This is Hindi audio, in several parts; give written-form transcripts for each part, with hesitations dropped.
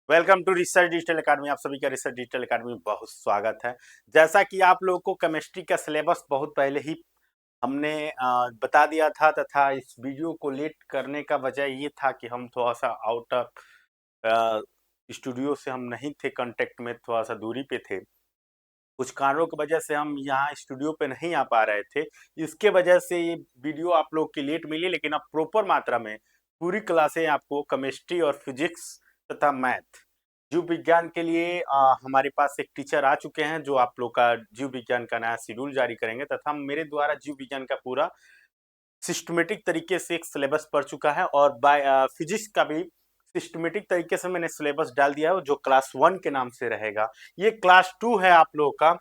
Welcome to research digital academy. आप सभी का रिसर्च डिजिटल एकेडमी में बहुत स्वागत है। जैसा कि आप लोगों को केमिस्ट्री का सिलेबस बहुत पहले ही हमने बता दिया था तथा इस वीडियो को लेट करने का वजह ये था कि हम थोड़ा सा आउट ऑफ स्टूडियो से हम नहीं थे कांटेक्ट में, थोड़ा सा दूरी पे थे। कुछ कारणों की वजह से हम यहाँ स्टूडियो पे नहीं आ पा रहे थे। इसके वजह से ये वीडियो आप लोग की लेट मिली, लेकिन अब प्रॉपर मात्रा में पूरी क्लासें आपको केमिस्ट्री और फिजिक्स तथा मैथ जीव विज्ञान के लिए हमारे पास एक टीचर आ चुके हैं जो आप लोग का जीव विज्ञान का नया शेड्यूल जारी करेंगे तथा मेरे द्वारा जीव विज्ञान का पूरा सिस्टमेटिक तरीके से एक सिलेबस पढ़ चुका है और बाय फिजिक्स का भी सिस्टमेटिक तरीके से मैंने सिलेबस डाल दिया है जो क्लास 1 के नाम से रहेगा। ये क्लास 2 है आप लोगों का,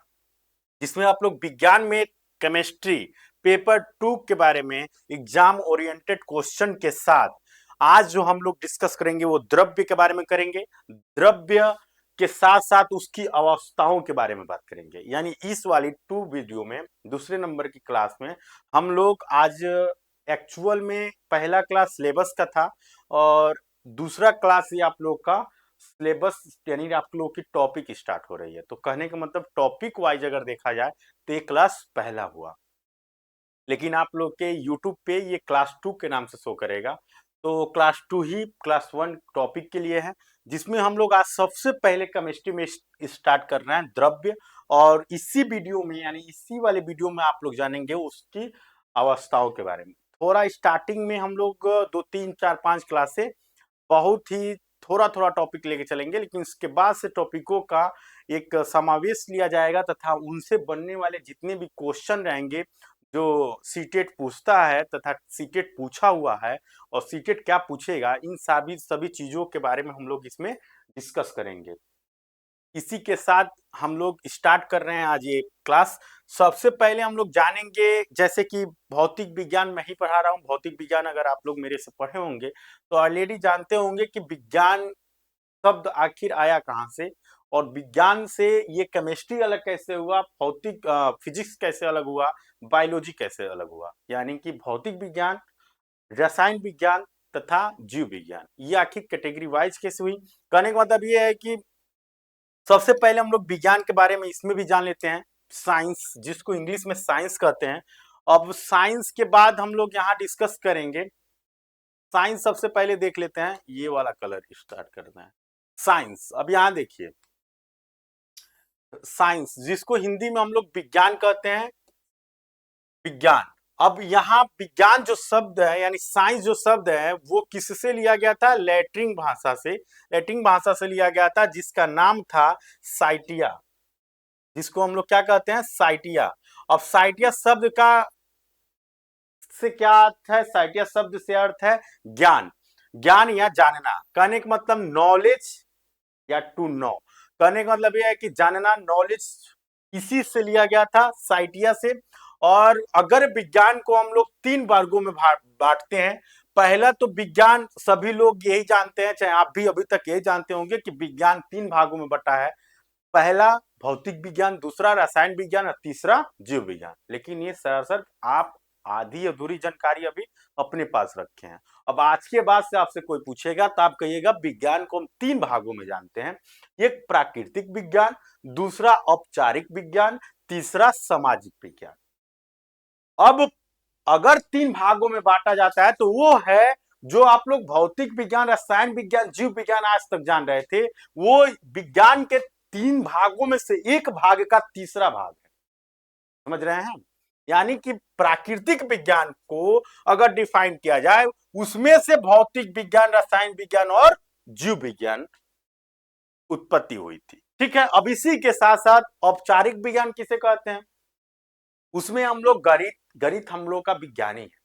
जिसमें आप लोग विज्ञान में केमिस्ट्री पेपर 2 के बारे में एग्जाम ओरिएंटेड क्वेश्चन के साथ आज जो हम लोग डिस्कस करेंगे वो द्रव्य के बारे में करेंगे। द्रव्य के साथ साथ उसकी अवस्थाओं के बारे में बात करेंगे। यानी इस वाली 2 वीडियो में दूसरे नंबर की क्लास में हम लोग आज एक्चुअल में पहला क्लास सिलेबस का था और दूसरा क्लास ये आप लोग का सिलेबस यानी आप लोग की टॉपिक स्टार्ट हो रही है। तो कहने का मतलब टॉपिक वाइज अगर देखा जाए तो ये क्लास पहला हुआ, लेकिन आप लोग के यूट्यूब पे ये क्लास 2 के नाम से शो करेगा। तो क्लास 2 ही क्लास 1 टॉपिक के लिए है, जिसमें हम लोग आज सबसे पहले केमिस्ट्री में स्टार्ट कर रहे हैं द्रव्य। और इसी वीडियो में यानी इसी वाले वीडियो में आप लोग जानेंगे उसकी अवस्थाओं के बारे में। थोड़ा स्टार्टिंग में हम लोग 2 3 4 5 क्लासे बहुत ही थोड़ा थोड़ा टॉपिक लेके चलेंगे, लेकिन इसके बाद से टॉपिकों का एक समावेश लिया जाएगा तथा उनसे बनने वाले जितने भी क्वेश्चन रहेंगे जो सीटेट पूछता है तथा सीटेट पूछा हुआ है और सीटेट क्या पूछेगा, इन सभी चीजों के बारे में हम लोग इसमें डिस्कस करेंगे। इसी के साथ हम लोग स्टार्ट कर रहे हैं आज ये क्लास। सबसे पहले हम लोग जानेंगे, जैसे कि भौतिक विज्ञान मैं ही पढ़ा रहा हूँ। भौतिक विज्ञान अगर आप लोग मेरे से पढ़े होंगे तो ऑलरेडी जानते होंगे कि विज्ञान शब्द आखिर आया कहाँ से और विज्ञान से ये केमिस्ट्री अलग कैसे हुआ, भौतिक फिजिक्स कैसे अलग हुआ, बायोलॉजी कैसे अलग हुआ। यानी कि भौतिक विज्ञान, रसायन विज्ञान तथा जीव विज्ञान ये आखिर कैटेगरी वाइज कैसे हुई। कहने का मतलब ये है कि सबसे पहले हम लोग विज्ञान के बारे में इसमें भी जान लेते हैं, साइंस जिसको इंग्लिश में साइंस कहते हैं। अब साइंस के बाद हम लोग यहाँ डिस्कस करेंगे साइंस। सबसे पहले देख लेते हैं, ये वाला कलर स्टार्ट करते हैं साइंस। अब यहाँ देखिए साइंस जिसको हिंदी में हम लोग विज्ञान कहते हैं, विज्ञान। अब यहाँ विज्ञान जो शब्द है यानी साइंस जो शब्द है वो किससे लिया गया था? लैटिन भाषा से। लैटिन भाषा से लिया गया था जिसका नाम था साइटिया, जिसको हम लोग क्या कहते हैं? साइटिया। अब साइटिया शब्द का से क्या अर्थ है? साइटिया शब्द से अर्थ है ज्ञान, ज्ञान या जानना। कहने का मतलब नॉलेज या टू नो। कहने का मतलब यह है कि जानना, नॉलेज इसी से लिया गया था, साइटिया से। और अगर विज्ञान को हम लोग 3 वर्गों में बांटते हैं, पहला तो विज्ञान सभी लोग यही जानते हैं, चाहे आप भी अभी तक यही जानते होंगे कि विज्ञान 3 भागों में बटा है। पहला भौतिक विज्ञान, दूसरा रसायन विज्ञान और तीसरा जीव विज्ञान। लेकिन ये सरासर आप आधी अधूरी जानकारी अभी अपने पास रखे हैं। अब आज के बाद से आपसे कोई पूछेगा तो आप कहिएगा विज्ञान को हम 3 भागों में जानते हैं, एक प्राकृतिक विज्ञान, दूसरा औपचारिक विज्ञान, तीसरा सामाजिक विज्ञान। अब अगर 3 भागों में बांटा जाता है तो वो है जो आप लोग भौतिक विज्ञान, रसायन विज्ञान, जीव विज्ञान आज तक जान रहे थे, वो विज्ञान के 3 भागों में से एक भाग का तीसरा भाग है। समझ रहे हैं? यानी कि प्राकृतिक विज्ञान को अगर डिफाइन किया जाए, उसमें से भौतिक विज्ञान, रसायन विज्ञान और जीव विज्ञान उत्पत्ति हुई थी। ठीक है। अब इसी के साथ साथ औपचारिक विज्ञान किसे कहते हैं? उसमें हम लोग गणित, गणित हम लोग का विज्ञानी है।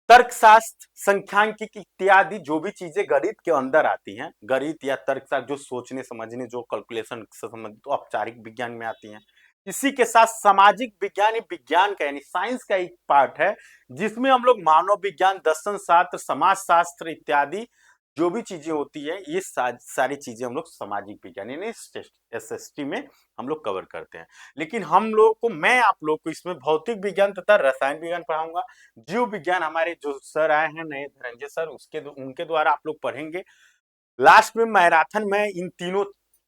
तर्कशास्त्र, संख्यांकिकी इत्यादि जो भी चीजें गणित के अंदर आती हैं, गणित या तर्कशास्त्र जो सोचने समझने, जो कैलकुलेशन से संबंधित औपचारिक विज्ञान में आती हैं। इसी के साथ सामाजिक विज्ञान विज्ञान का यानी साइंस का एक पार्ट है, जिसमें हम लोग मानव विज्ञान, दर्शन शास्त्र, समाज शास्त्र इत्यादि जो भी चीजें होती है, ये सारी चीजें हम लोग सामाजिक विज्ञान यानी SST में हम लोग कवर करते हैं। लेकिन हम लोग को, मैं आप लोग को इसमें भौतिक विज्ञान तथा रसायन विज्ञान पढ़ाऊंगा। जीव विज्ञान हमारे जो सर आए हैं नए, धनंजय सर, उनके द्वारा आप लोग पढ़ेंगे। लास्ट में मैराथन मैं इन तीनों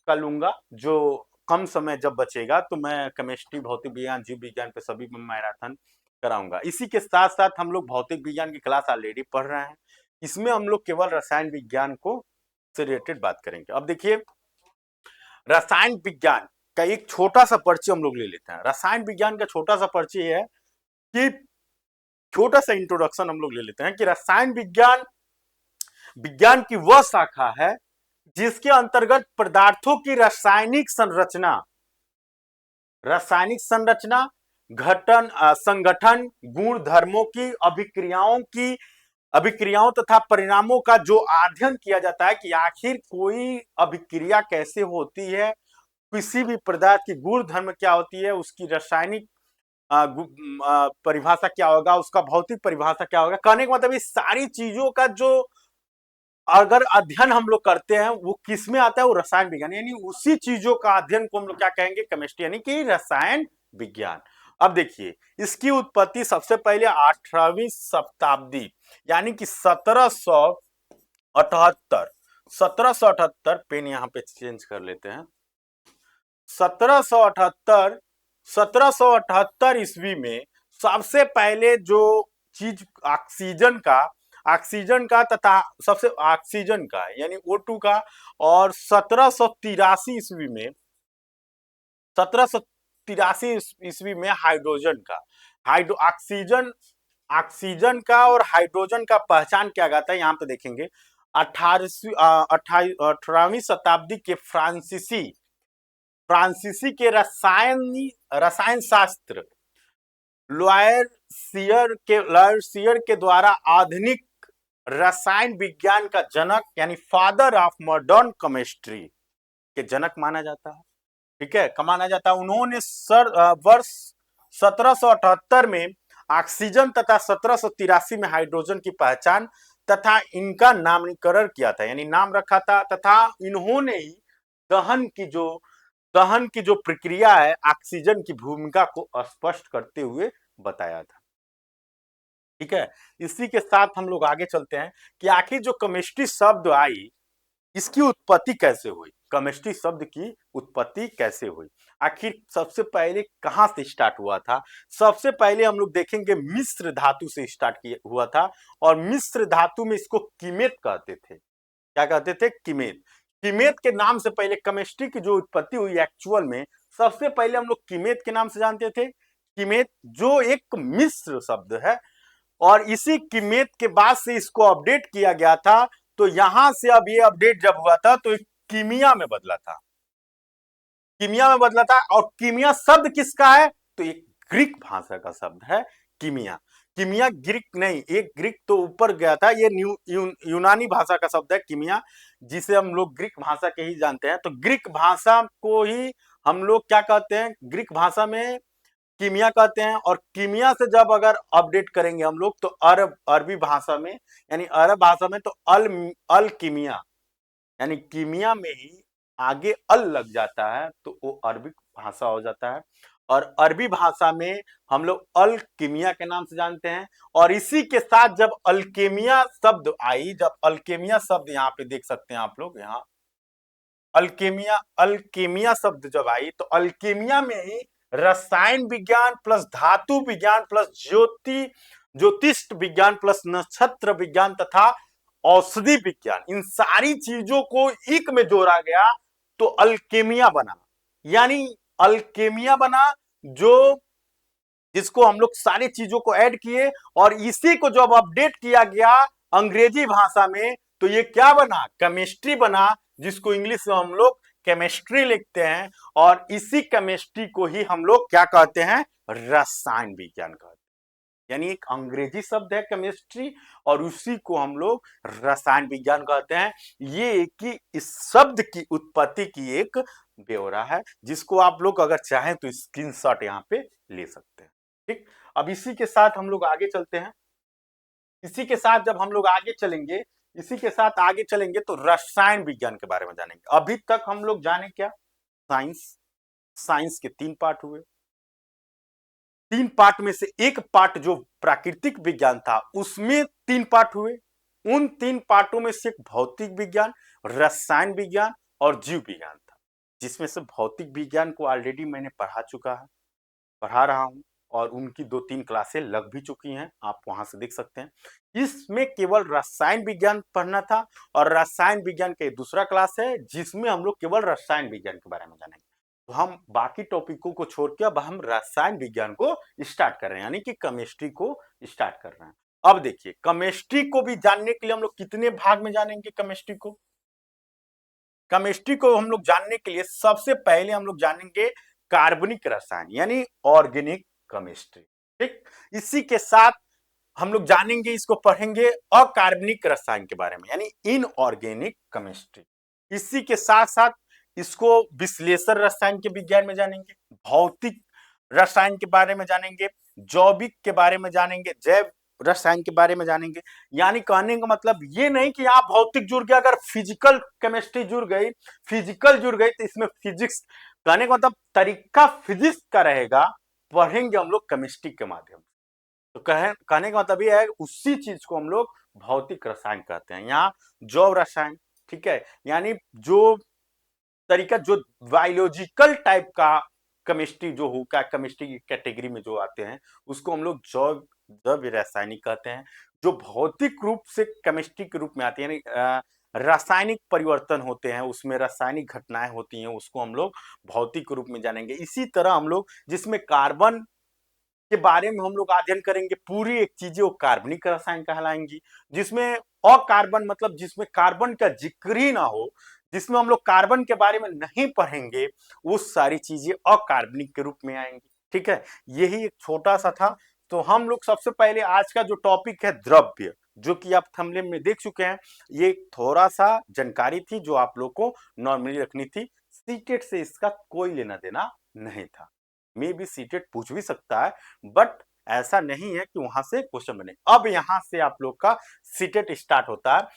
का लूंगा, जो कम समय जब बचेगा तो मैं केमिस्ट्री, भौतिक विज्ञान, जीव विज्ञान पे सभी में मैराथन कराऊंगा। इसी के साथ साथ हम लोग भौतिक विज्ञान की क्लास ऑलरेडी पढ़ रहे हैं, इसमें हम लोग केवल रसायन विज्ञान को से रिलेटेड बात करेंगे। अब देखिए, रसायन विज्ञान का एक छोटा सा परिचय हम लोग ले लेते हैं। रसायन विज्ञान का छोटा सा परिचय है कि छोटा सा इंट्रोडक्शन हम लोग ले लेते हैं कि रसायन विज्ञान विज्ञान की वह शाखा है जिसके अंतर्गत पदार्थों की रासायनिक संरचना, घटन, संगठन, गुण धर्मों की, अभिक्रियाओं तथा परिणामों का जो अध्ययन किया जाता है कि आखिर कोई अभिक्रिया कैसे होती है, किसी भी पदार्थ की गुण धर्म क्या होती है, उसकी रासायनिक परिभाषा क्या होगा, उसका भौतिक परिभाषा क्या होगा। कहने का मतलब इस सारी चीजों का जो अगर अध्ययन हम लोग करते हैं वो किस में आता है, वो रसायन विज्ञान, यानी उसी चीजों का अध्ययन को हम लोग क्या कहेंगे, केमिस्ट्री, यानी कि रसायन विज्ञान। अब देखिए, इसकी उत्पत्ति सबसे पहले 18वीं शताब्दी यानी कि 1778 पेन यहाँ पे चेंज कर लेते हैं, 1778 ईस्वी में सबसे पहले जो चीज ऑक्सीजन का तथा सबसे ऑक्सीजन का यानी O2 का, और 1783 ईस्वी में हाइड्रोजन का, ऑक्सीजन का और हाइड्रोजन का पहचान किया जाता है। यहाँ पे देखेंगे 18वीं शताब्दी के फ्रांसीसी के रसायन शास्त्र लॉयड के द्वारा आधुनिक रसायन विज्ञान का जनक यानी फादर ऑफ मॉडर्न केमिस्ट्री के जनक माना जाता है। ठीक है, माना जाता है। उन्होंने वर्ष 1778 में ऑक्सीजन तथा 1783 में हाइड्रोजन की पहचान तथा इनका नामकरण किया था, यानी नाम रखा था, तथा इन्होंने ही दहन की जो प्रक्रिया है ऑक्सीजन की भूमिका को स्पष्ट करते हुए बताया था। ठीक है, इसी के साथ हम लोग आगे चलते हैं कि आखिर जो केमिस्ट्री शब्द आई इसकी उत्पत्ति कैसे हुई, केमिस्ट्री शब्द की उत्पत्ति कैसे हुई, आखिर सबसे पहले कहां से स्टार्ट हुआ था। सबसे पहले हम लोग देखेंगे मिश्र धातु से स्टार्ट हुआ था, और मिश्र धातु में इसको कीमेत कहते थे। क्या कहते थे? कीमेत। कीमेत के नाम से पहले केमिस्ट्री की जो उत्पत्ति हुई एक्चुअल में, सबसे पहले हम लोग कीमेत के नाम से जानते थे। कीमेत जो एक मिश्र शब्द है, और इसी कीमेत के बाद से इसको अपडेट किया गया था। तो यहां से अब ये अपडेट जब हुआ था तो कीमिया में बदला था, और कीमिया शब्द किसका है? तो एक ग्रीक भाषा का शब्द है कीमिया। कीमिया ग्रीक नहीं, एक ग्रीक तो ऊपर गया था, ये यूनानी भाषा का शब्द है कीमिया, जिसे हम लोग ग्रीक भाषा के ही जानते हैं। तो ग्रीक भाषा को ही हम लोग क्या कहते हैं? ग्रीक भाषा में कीमिया कहते हैं। और कीमिया से जब अगर अपडेट करेंगे हम लोग तो अरबी भाषा में, यानी अरब भाषा में तो अल कीमिया, यानी कीमिया में ही आगे अल लग जाता है तो वो अरबिक भाषा हो जाता है। और अरबी भाषा में हम लोग अल कीमिया के नाम से जानते हैं। और इसी के साथ जब अल्केमिया शब्द आई, जब अल्केमिया शब्द यहाँ पे देख सकते हैं आप लोग, यहाँ अल्केमिया शब्द जब आई तो अल्केमिया में ही रसायन विज्ञान प्लस धातु विज्ञान प्लस ज्योतिष विज्ञान प्लस नक्षत्र विज्ञान तथा औषधि विज्ञान, इन सारी चीजों को एक में जोड़ा गया तो अल्केमिया बना। यानी अल्केमिया बना जिसको हम लोग सारी चीजों को ऐड किए, और इसी को जब अपडेट किया गया अंग्रेजी भाषा में तो ये क्या बना? केमिस्ट्री बना, जिसको इंग्लिश में हम लोग केमिस्ट्री लिखते हैं। और इसी केमिस्ट्री को ही हम लोग क्या कहते हैं? रसायन विज्ञान कहते हैं। यानी एक अंग्रेजी शब्द है केमिस्ट्री, और उसी को हम लोग रसायन विज्ञान कहते हैं। ये कि इस शब्द की उत्पत्ति की एक ब्यौरा है, जिसको आप लोग अगर चाहें तो स्क्रीनशॉट यहाँ पे ले सकते हैं। ठीक, अब इसी के साथ हम लोग आगे चलते हैं। इसी के साथ जब हम लोग आगे चलेंगे तो रसायन विज्ञान के बारे में जानेंगे। अभी तक हम लोग जाने क्या? साइंस के 3 पार्ट हुए। 3 पार्ट में से एक पार्ट जो प्राकृतिक विज्ञान था उसमें 3 पार्ट हुए। उन 3 पार्टों में से एक भौतिक विज्ञान, रसायन विज्ञान और जीव विज्ञान था, जिसमें से भौतिक विज्ञान को ऑलरेडी मैंने पढ़ा रहा हूं और उनकी 2-3 क्लासें लग भी चुकी हैं, आप वहां से देख सकते हैं। इसमें केवल रसायन विज्ञान पढ़ना था और रसायन विज्ञान का दूसरा क्लास है जिसमें हम लोग केवल रसायन विज्ञान के बारे में जानेंगे। तो हम बाकी टॉपिकों को छोड़ के अब हम रसायन विज्ञान को स्टार्ट कर रहे हैं, यानी कि केमिस्ट्री को स्टार्ट कर रहे हैं। अब देखिए, केमिस्ट्री को भी जानने के लिए हम लोग कितने भाग में जानेंगे केमिस्ट्री को? केमिस्ट्री को हम लोग जानने के लिए सबसे पहले हम लोग जानेंगे कार्बनिक रसायन, यानी ऑर्गेनिक केमिस्ट्री। ठीक, इसी के साथ हम लोग जानेंगे, इसको पढ़ेंगे अकार्बनिक रसायन के बारे में, यानी इनऑर्गेनिक केमिस्ट्री। इसी के साथ साथ इसको विश्लेषण रसायन के विज्ञान में जानेंगे, भौतिक रसायन के बारे में जानेंगे, जैविक के बारे में जानेंगे, जैव रसायन के बारे में जानेंगे। यानी कहने का मतलब ये नहीं कि आप भौतिक जुड़ गए, अगर फिजिकल केमिस्ट्री जुड़ गई, फिजिकल जुड़ गई तो इसमें फिजिक्स, कहने का मतलब तरीका फिजिक्स का रहेगा, पढ़ेंगे हम लोग केमिस्ट्री के माध्यम से। तो कहने का मतलब ये है, उसी चीज को हम लोग भौतिक रसायन कहते हैं। यहाँ जैव रसायन, ठीक है, यानी जो तरीका, जो बायोलॉजिकल टाइप का केमिस्ट्री जो होगा, केमिस्ट्री की कैटेगरी में जो आते हैं, उसको हम लोग जैव रासायनिक कहते हैं। जो भौतिक रूप से केमिस्ट्री के रूप में आती है, यानी रासायनिक परिवर्तन होते हैं, उसमें रासायनिक घटनाएं होती हैं, उसको हम लोग भौतिक रूप में जानेंगे। इसी तरह हम लोग जिसमें कार्बन के बारे में हम लोग अध्ययन करेंगे, पूरी एक चीजें वो कार्बनिक रसायन कहलाएंगी। जिसमें अकार्बन मतलब जिसमें कार्बन का जिक्र ही ना हो, जिसमें हम लोग कार्बन के बारे में नहीं पढ़ेंगे, वो सारी चीजें अकार्बनिक के रूप में आएंगी। ठीक है, यही एक छोटा सा था। तो हम लोग सबसे पहले आज का जो टॉपिक है द्रव्य, जो कि आप थंबनेल में देख चुके हैं, ये थोड़ा सा जानकारी थी जो आप लोग को नॉर्मली रखनी थी। सीटेट से इसका कोई लेना देना नहीं था। मे भी सीटेट पूछ भी सकता है, बट ऐसा नहीं है कि वहां से क्वेश्चन बने। अब यहां से आप लोग का सीटेट स्टार्ट होता है।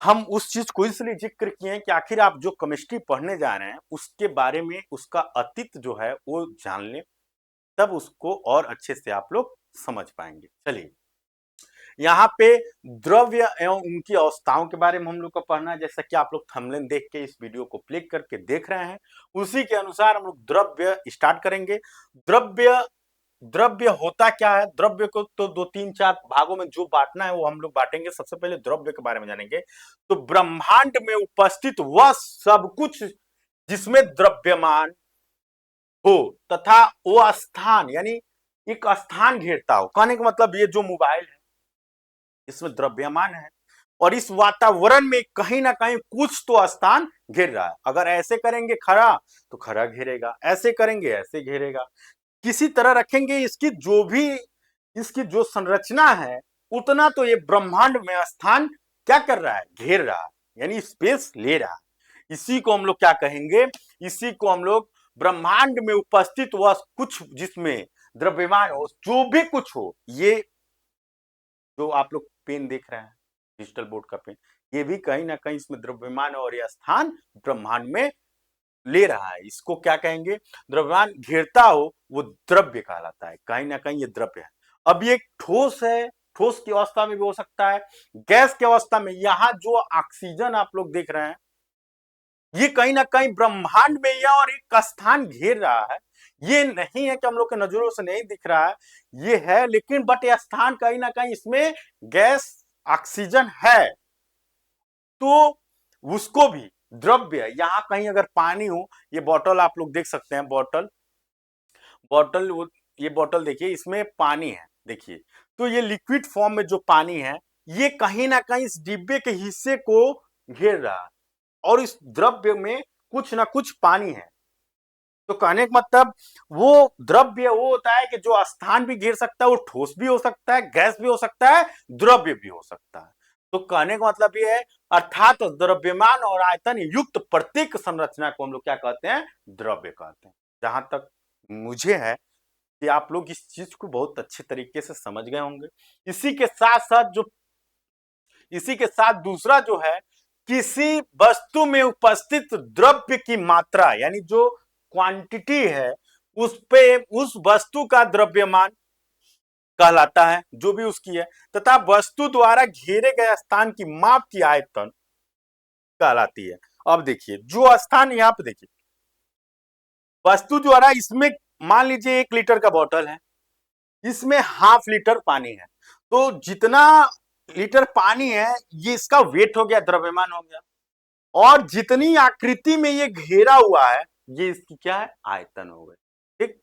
हम उस चीज को इसलिए जिक्र किए हैं कि आखिर आप जो केमिस्ट्री पढ़ने जा रहे हैं उसके बारे में, उसका अतीत जो है वो जान लें, तब उसको और अच्छे से आप लोग समझ पाएंगे। चलिए, यहाँ पे द्रव्य एवं उनकी अवस्थाओं के बारे में हम लोग को पढ़ना है। जैसा कि आप लोग थंबनेल देख के इस वीडियो को प्ले करके देख रहे हैं, उसी के अनुसार हम लोग द्रव्य स्टार्ट करेंगे। द्रव्य द्रव्य होता क्या है? द्रव्य को तो 2-3-4 भागों में जो बांटना है वो हम लोग बांटेंगे। सबसे पहले द्रव्य के बारे में जानेंगे। तो ब्रह्मांड में उपस्थित वह सब कुछ जिसमें द्रव्यमान हो तथा वो स्थान, यानी एक स्थान घेरता हो। कहने का मतलब ये जो मोबाइल है इसमें द्रव्यमान है और इस वातावरण में कहीं ना कहीं कुछ तो स्थान घेर रहा है। अगर ऐसे करेंगे खड़ा तो खड़ा घेरेगा, ऐसे करेंगे ऐसे घेरेगा। किसी तरह रखेंगे, इसकी जो संरचना है उतना तो ये ब्रह्मांड में स्थान क्या कर रहा है? घेर रहा है, यानी स्पेस ले रहा है। इसी को हम लोग क्या कहेंगे? इसी को हम लोग ब्रह्मांड में उपस्थित वह कुछ जिसमें द्रव्यमान हो, जो भी कुछ हो, ये जो आप लोग पेन देख रहे हैं, डिजिटल बोर्ड का पेन, ये भी कहीं ना कहीं इसमें द्रव्यमान और यह स्थान ब्रह्मांड में ले रहा है। इसको क्या कहेंगे? द्रव्यमान घेरता हो वो द्रव्य कहलाता है, कहीं ना कहीं ये द्रव्य है। अब ये ठोस है, ठोस की अवस्था में भी हो सकता है, गैस की अवस्था में। यहाँ जो ऑक्सीजन आप लोग देख रहे हैं, ये कहीं ना कहीं ब्रह्मांड में या और एक स्थान घेर रहा है। ये नहीं है कि हम लोग के नजरों से नहीं दिख रहा है, ये है, लेकिन बट यह स्थान कहीं ना कहीं इसमें गैस ऑक्सीजन है, तो उसको भी द्रव्य। यहां कहीं अगर पानी हो, ये बॉटल आप लोग देख सकते हैं, बॉटल बॉटल ये बॉटल देखिए, इसमें पानी है, देखिए। तो ये लिक्विड फॉर्म में जो पानी है, ये कहीं ना कहीं इस डिब्बे के हिस्से को घेर रहा है और इस द्रव्य में कुछ ना कुछ पानी है। तो कहने का मतलब वो द्रव्य वो होता है कि जो स्थान भी घेर सकता है, वो ठोस भी हो सकता है, गैस भी हो सकता है, द्रव्य भी हो सकता है। तो कहने का मतलब ये है, अर्थात द्रव्यमान और आयतन युक्त प्रत्येक संरचना को हम लोग क्या कहते हैं? द्रव्य कहते हैं। जहां तक मुझे है कि आप लोग इस चीज को बहुत अच्छे तरीके से समझ गए होंगे। इसी के साथ दूसरा जो है, किसी वस्तु में उपस्थित द्रव्य की मात्रा, यानी जो क्वांटिटी है, उस पे उस वस्तु का द्रव्यमान कहलाता है, जो भी उसकी है, तथा वस्तु द्वारा घेरे गए स्थान की माप की आयतन कहलाती है। अब देखिए जो स्थान यहाँ पे देखिए, वस्तु द्वारा, इसमें मान लीजिए 1 लीटर का बोतल है, इसमें ½ लीटर पानी है, तो जितना लीटर पानी है ये इसका वेट हो गया, द्रव्यमान हो गया, और जितनी आकृति में ये घेरा हुआ है ये इसकी क्या है, आयतन हो गई। ठीक,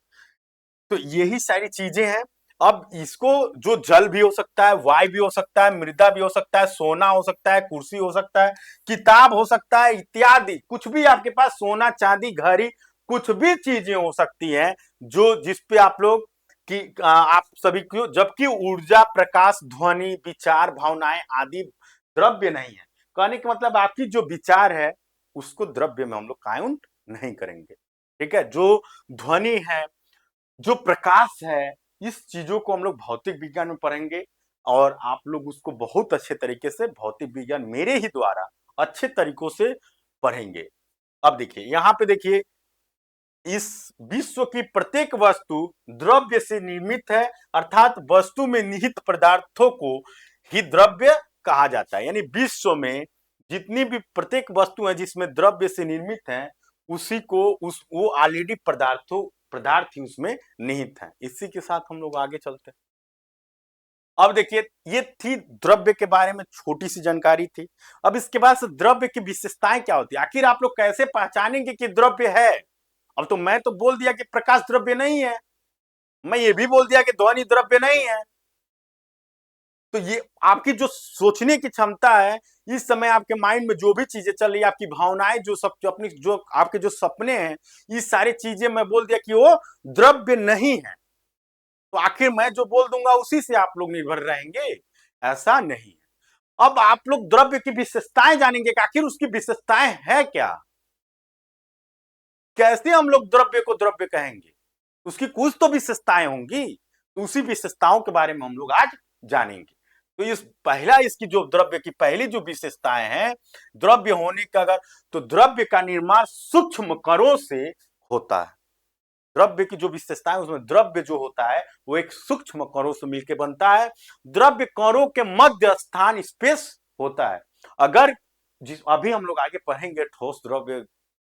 तो यही सारी चीजें हैं। अब इसको, जो जल भी हो सकता है, वायु भी हो सकता है, मृदा भी हो सकता है, सोना हो सकता है, कुर्सी हो सकता है, किताब हो सकता है, इत्यादि कुछ भी आपके पास, सोना चांदी घड़ी, कुछ भी चीजें हो सकती हैं जो जिसपे आप लोग कि आप सभी को, जबकि ऊर्जा, प्रकाश, ध्वनि, विचार, भावनाएं आदि द्रव्य नहीं है। कहने का मतलब आपकी जो विचार है उसको द्रव्य में हम लोग काउंट नहीं करेंगे। ठीक है, जो ध्वनि है, जो प्रकाश है, इस चीजों को हम लोग भौतिक विज्ञान में पढ़ेंगे, और आप लोग उसको बहुत अच्छे तरीके से भौतिक विज्ञान मेरे ही द्वारा अच्छे तरीकों से पढ़ेंगे। अब देखिए यहाँ पे देखिए, इस विश्व की प्रत्येक वस्तु द्रव्य से निर्मित है, अर्थात वस्तु में निहित पदार्थों को ही द्रव्य कहा जाता है। यानी विश्व में जितनी भी प्रत्येक वस्तु है जिसमें द्रव्य से निर्मित है, उसी को वो ऑलरेडी पदार्थ ही उसमें निहित है। इसी के साथ हम लोग आगे चलते हैं। अब देखिए, ये थी द्रव्य के बारे में छोटी सी जानकारी थी। अब इसके बाद से द्रव्य की विशेषताएं क्या होती है, आखिर आप लोग कैसे पहचानेंगे कि द्रव्य है। अब तो मैं तो बोल दिया कि प्रकाश द्रव्य नहीं है, मैं ये भी बोल दिया कि ध्वनि द्रव्य नहीं है। तो ये आपकी जो सोचने की क्षमता है, इस समय आपके माइंड में जो भी चीजें चल रही है, आपकी भावनाएं, जो सब जो अपनी जो आपके जो सपने हैं, ये सारी चीजें मैं बोल दिया कि वो द्रव्य नहीं है, तो आखिर मैं जो बोल दूंगा उसी से आप लोग निर्भर रहेंगे, ऐसा नहीं है। अब आप लोग द्रव्य की विशेषताएं जानेंगे कि आखिर उसकी विशेषताएं है क्या, कैसे हम लोग द्रव्य को द्रव्य कहेंगे, उसकी कुछ तो विशेषताएं होंगी, तो उसी विशेषताओं के बारे में हम लोग आज जानेंगे। तो इस पहला, इसकी जो द्रव्य की पहली जो विशेषताएं हैं, द्रव्य होने का, अगर तो द्रव्य का निर्माण सूक्ष्म कणों से होता है। द्रव्य की जो विशेषताएं, उसमें द्रव्य जो होता है वो एक सूक्ष्म कणों से मिलकर बनता है। द्रव्य कणों के मध्य स्थान स्पेस होता है। अगर अभी हम लोग आगे पढ़ेंगे ठोस द्रव्य,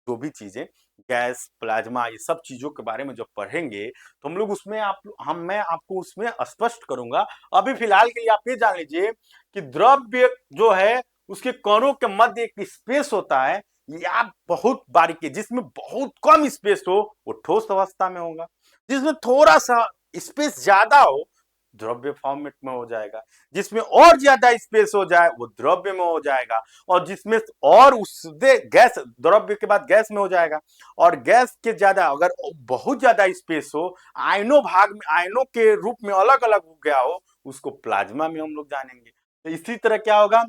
जो भी चीजें, गैस, प्लाज्मा, ये सब चीजों के बारे में जब पढ़ेंगे तो हम लोग उसमें मैं आपको उसमें स्पष्ट करूंगा। अभी फिलहाल के लिए आप ये जान लीजिए कि द्रव्य जो है उसके कणों के मध्य एक स्पेस होता है, या बहुत बारीकी, जिसमें बहुत कम स्पेस हो वो ठोस अवस्था में होगा, जिसमें थोड़ा सा स्पेस ज्यादा हो द्रव्य फॉर्मेट में हो जाएगा, जिसमें और ज्यादा स्पेस हो जाए वो द्रव्य में हो जाएगा, और जिसमें और उससे गैस, द्रव्य के बाद गैस में हो जाएगा, और गैस के ज्यादा, अगर बहुत ज्यादा स्पेस हो, आयनों भाग में, आयनों के रूप में अलग अलग हो गया हो, उसको प्लाज्मा में हम लोग जानेंगे। तो इसी तरह क्या होगा,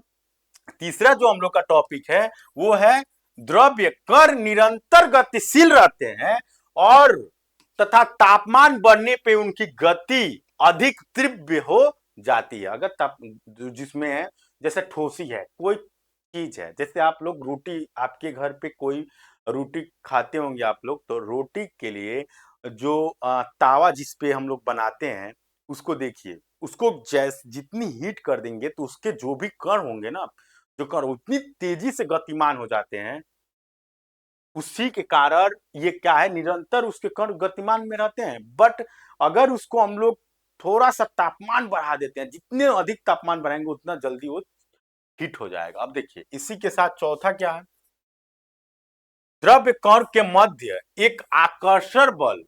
तीसरा जो हम लोग का टॉपिक है वो है द्रव्य कण निरंतर गतिशील रहते हैं, और तथा तापमान बढ़ने पे उनकी गति अधिक तीव्र हो जाती है। अगर जिसमें है, जैसे ठोसी है, कोई चीज है, जैसे आप लोग रोटी, आपके घर पे कोई रोटी खाते होंगे आप लोग, तो रोटी के लिए जो तावा जिस पे हम लोग बनाते हैं, उसको देखिए, उसको जैसे जितनी हीट कर देंगे तो उसके जो भी कण होंगे ना, जो कण उतनी तेजी से गतिमान हो जाते हैं, उसी के कारण ये क्या है, निरंतर उसके कण गतिमान में रहते हैं। बट अगर उसको हम लोग थोड़ा सा तापमान बढ़ा देते हैं, जितने अधिक तापमान बढ़ाएंगे उतना जल्दी वो हीट हो जाएगा। अब देखिए इसी के साथ चौथा क्या है, द्रव्य कण के मध्य एक आकर्षण बल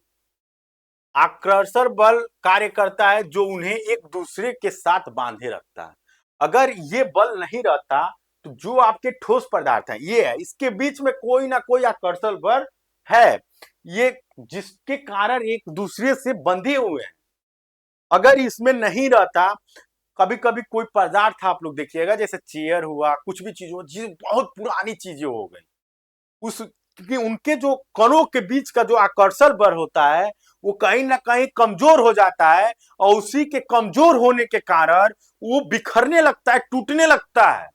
कार्य करता है, जो उन्हें एक दूसरे के साथ बांधे रखता है। अगर ये बल नहीं रहता तो जो आपके ठोस पदार्थ है, ये है, इसके बीच में कोई ना कोई आकर्षण बल है, ये जिसके कारण एक दूसरे से बंधे हुए हैं। अगर इसमें नहीं रहता, कभी कभी कोई पदार्थ आप लोग देखिएगा, जैसे चेयर हुआ, कुछ भी चीज हुआ, बहुत पुरानी चीजें हो गई, उस क्योंकि उनके जो कणों के बीच का जो आकर्षण बल होता है वो कहीं ना कहीं कमजोर हो जाता है, और उसी के कमजोर होने के कारण वो बिखरने लगता है, टूटने लगता है,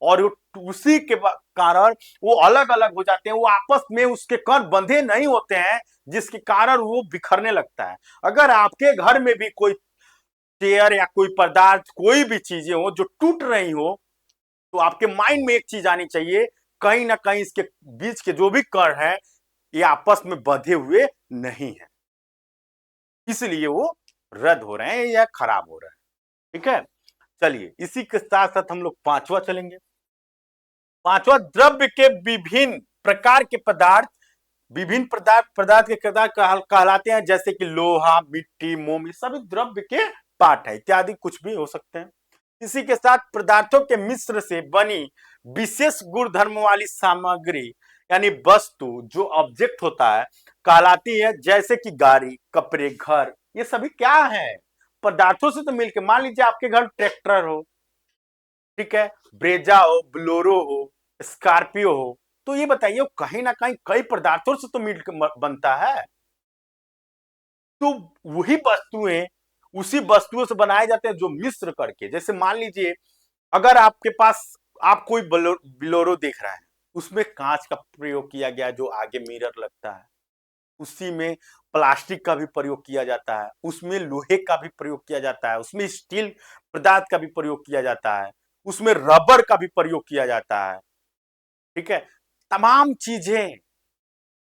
और उसी के कारण वो अलग अलग हो जाते हैं, वो आपस में उसके कण बंधे नहीं होते हैं, जिसके कारण वो बिखरने लगता है। अगर आपके घर में भी कोई चेयर या कोई पदार्थ, कोई भी चीजें हो जो टूट रही हो, तो आपके माइंड में एक चीज आनी चाहिए, कहीं ना कहीं इसके बीच के जो भी कण है ये आपस में बंधे हुए नहीं है, इसलिए वो रद्द हो रहे हैं या खराब हो रहे हैं। ठीक है, चलिए इसी के साथ साथ हम लोग पांचवा चलेंगे। पांचवा, द्रव्य के विभिन्न प्रकार के पदार्थ, विभिन्न पदार्थ के पदार्थ कहलाते हैं, जैसे कि लोहा, मिट्टी, मोम, ये सभी द्रव्य के पार्ट है, इत्यादि कुछ भी हो सकते हैं। इसी के साथ पदार्थों के मिश्र से बनी विशेष गुण धर्म वाली सामग्री यानी वस्तु जो ऑब्जेक्ट होता है कहलाती है, जैसे कि गाड़ी, कपड़े, घर, ये सभी क्या है, पदार्थों से तो मिलकर। मान लीजिए आपके घर ट्रैक्टर हो, ठीक है, ब्रेजा हो, ब्लोरो हो, स्कॉर्पियो हो, तो ये बताइए कहीं ना कहीं कई पदार्थों से तो मिलकर बनता है, तो वही वस्तुएं उसी वस्तुओं से बनाए जाते हैं जो मिश्र करके। जैसे मान लीजिए अगर आपके पास आप कोई बिलोरो देख रहे हैं, उसमें कांच का प्रयोग किया गया जो आगे मिरर लगता है, उसी में प्लास्टिक का भी प्रयोग किया जाता है, उसमें लोहे का भी प्रयोग किया जाता है, उसमें स्टील पदार्थ का भी प्रयोग किया जाता है, उसमें रबर का भी प्रयोग किया जाता है। ठीक है, तमाम चीजें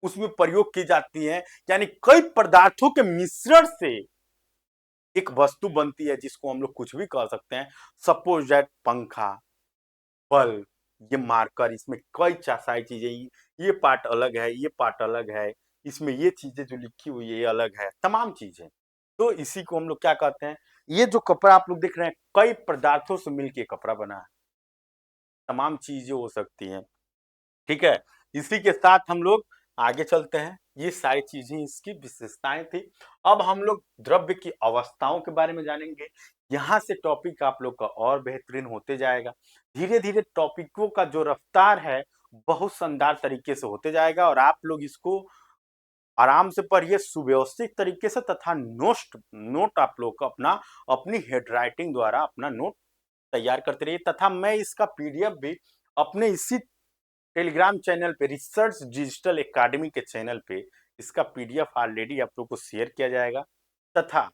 उसमें प्रयोग की जाती हैं, यानी कई पदार्थों के मिश्रण से एक वस्तु बनती है जिसको हम लोग कुछ भी कह सकते हैं। सपोज दैट पंखा, बल्ब, ये मार्कर, इसमें कई सारी चीजें, ये पार्ट अलग है, ये पार्ट अलग है, इसमें ये चीजें जो लिखी हुई है ये अलग है, तमाम चीजें। तो इसी को हम लोग क्या कहते हैं, ये जो कपड़ा आप लोग देख रहे हैं कई पदार्थों से मिलकर कपड़ा बना है, तमाम चीजें हो सकती हैं। ठीक है, इसी के साथ हम लोग आगे चलते हैं, ये सारी चीजें इसकी विशेषताएं थी। अब हम लोग द्रव्य की अवस्थाओं के बारे में जानेंगे। यहाँ से टॉपिक आप लोग का और बेहतरीन होते जाएगा, धीरे धीरे टॉपिकों का जो रफ्तार है बहुत शानदार तरीके से होते जाएगा, और आप लोग इसको आराम से पढ़िए सुव्यवस्थित तरीके से, तथा नोट आप लोग का अपना अपनी हेड राइटिंग द्वारा अपना नोट तैयार करते रहिए। तथा मैं इसका पीडीएफ भी अपने इसी टेलीग्राम चैनल पे, रिसर्च डिजिटल एकेडमी के चैनल पे इसका पीडीएफ ऑलरेडी आप लोग को शेयर किया जाएगा, तथा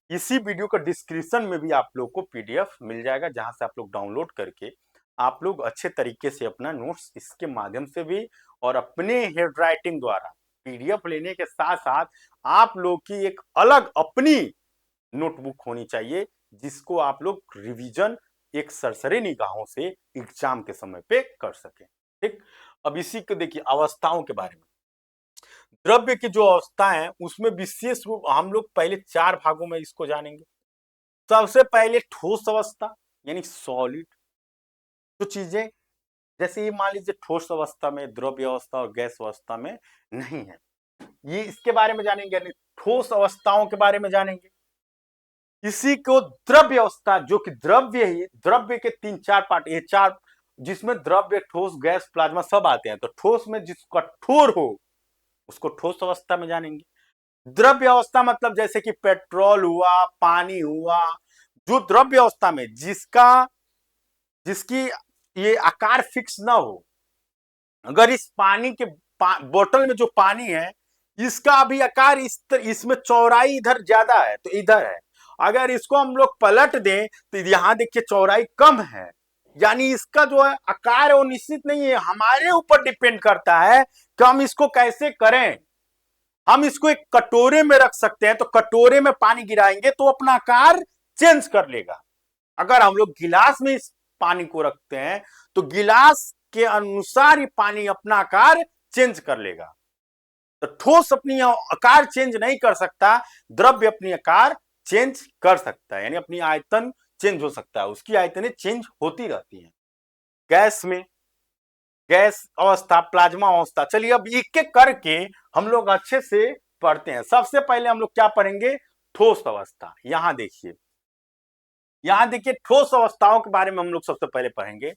इसी वीडियो का डिस्क्रिप्शन में भी आप लोग को पीडीएफ मिल जाएगा, जहां से आप लोग डाउनलोड करके आप लोग अच्छे तरीके से अपना नोट्स इसके माध्यम से भी और अपने हेड राइटिंग द्वारा पीडीएफ लेने के साथ साथ आप लोग की एक अलग अपनी नोटबुक होनी चाहिए, जिसको आप लोग रिवीजन एक सरसरी निगाहों से एग्जाम के समय पे कर सकें। ठीक, अब इसी को देखिए अवस्थाओं के बारे में। द्रव्य की जो अवस्था है उसमें विशेष रूप हम लोग पहले 4 भागों में इसको जानेंगे। सबसे पहले ठोस अवस्था यानी सॉलिड, जो चीजें जैसे ये मान लीजिए ठोस अवस्था में, द्रव्य अवस्था और गैस अवस्था में नहीं है, ये इसके बारे में जानेंगे, यानी ठोस अवस्थाओं के बारे में जानेंगे। इसी को द्रव्य अवस्था, जो कि द्रव्य के 3-4 पार्ट, ये 4 जिसमें द्रव्य, ठोस, गैस, प्लाज्मा सब आते हैं। तो ठोस में जिसका कठोर हो उसको ठोस अवस्था में जानेंगे। द्रव्य अवस्था मतलब जैसे कि पेट्रोल हुआ, पानी हुआ, जो द्रव्य अवस्था में जिसकी ये आकार फिक्स ना हो। अगर इस पानी के बोतल में जो पानी है इसका अभी आकार इसमें चौड़ाई इधर ज्यादा है तो इधर है, अगर इसको हम लोग पलट दें तो यहां देखिए चौड़ाई कम है, यानी इसका जो है आकार है वो निश्चित नहीं है, हमारे ऊपर डिपेंड करता है कि हम इसको कैसे करें। हम इसको एक कटोरे में रख सकते हैं, तो कटोरे में पानी गिराएंगे तो अपना आकार चेंज कर लेगा। अगर हम लोग गिलास में इस पानी को रखते हैं तो गिलास के अनुसार ये पानी अपना आकार चेंज कर लेगा। तो ठोस अपनी आकार चेंज नहीं कर सकता, द्रव्य अपनी आकार चेंज कर सकता है, यानी अपनी आयतन चेंज हो सकता है, उसकी आयतनें चेंज होती रहती हैं। गैस में गैस अवस्था, प्लाज्मा अवस्था, चलिए अब एक एक करके हम लोग अच्छे से पढ़ते हैं। सबसे पहले हम लोग क्या पढ़ेंगे, ठोस अवस्था। यहां देखिए ठोस अवस्थाओं के बारे में हम लोग सबसे पहले पढ़ेंगे।